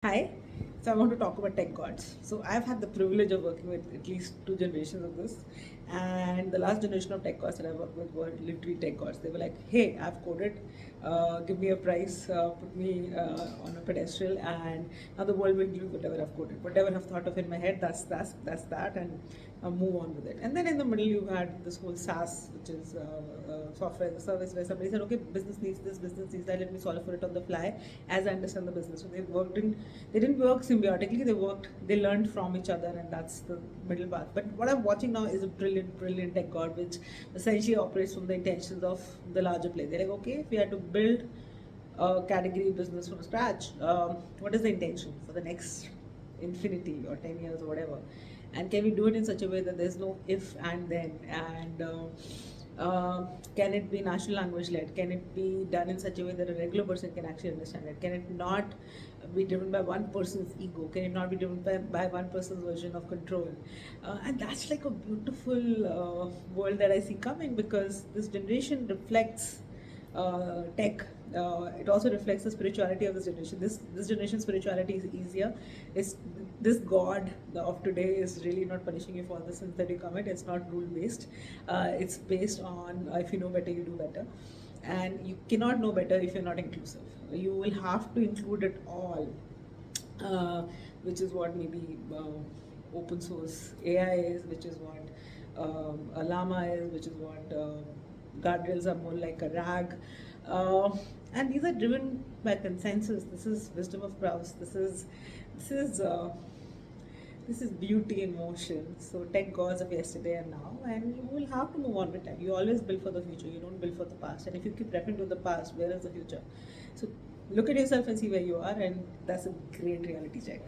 Hi, so I want to talk about tech gods. So I've had the privilege of working with at least two generations of this, and the last generation of tech gods that I worked with were literally tech gods. They were like, "Hey, I've coded, give me a price, put me on a pedestal, and now the world will use whatever I've coded, whatever I've thought of in my head. That's that, and move on with it." And then in the middle, you had this whole SaaS, which is software as a service, where somebody said, "Okay, business needs this, business needs that. Let me solve for it on the fly as I understand the business." So they didn't work symbiotically. They learned from each other, and that's the middle path. But what I'm watching now is a brilliant tech god, which essentially operates from the intentions of the larger play. They're like, okay, if we had to build a category business from scratch, what is the intention for the next infinity or 10 years or whatever, and can we do it in such a way that there's no if and then, and can it be natural language led, can it be done in such a way that a regular person can actually understand it, can it not be driven by one person's ego, can it not be driven by one person's version of control, and that's like a beautiful world that I see coming, because this generation reflects tech. It also reflects the spirituality of this generation. This generation's spirituality is easier. It's this God of today is really not punishing you for the sins that you commit. It's not rule based. It's based on if you know better, you do better, and you cannot know better if you're not inclusive. You will have to include it all, which is what maybe open source AI is, which is what a llama is, which is what guardrails are more like a rag. Uh, and these are driven by consensus. This is wisdom of Krauss. This is this is beauty in motion. So tech gods of yesterday and now, and you will have to move on with time. You always build for the future. You don't build for the past. And if you keep referring to the past, where is the future? So look at yourself and see where you are, and that's a great reality check.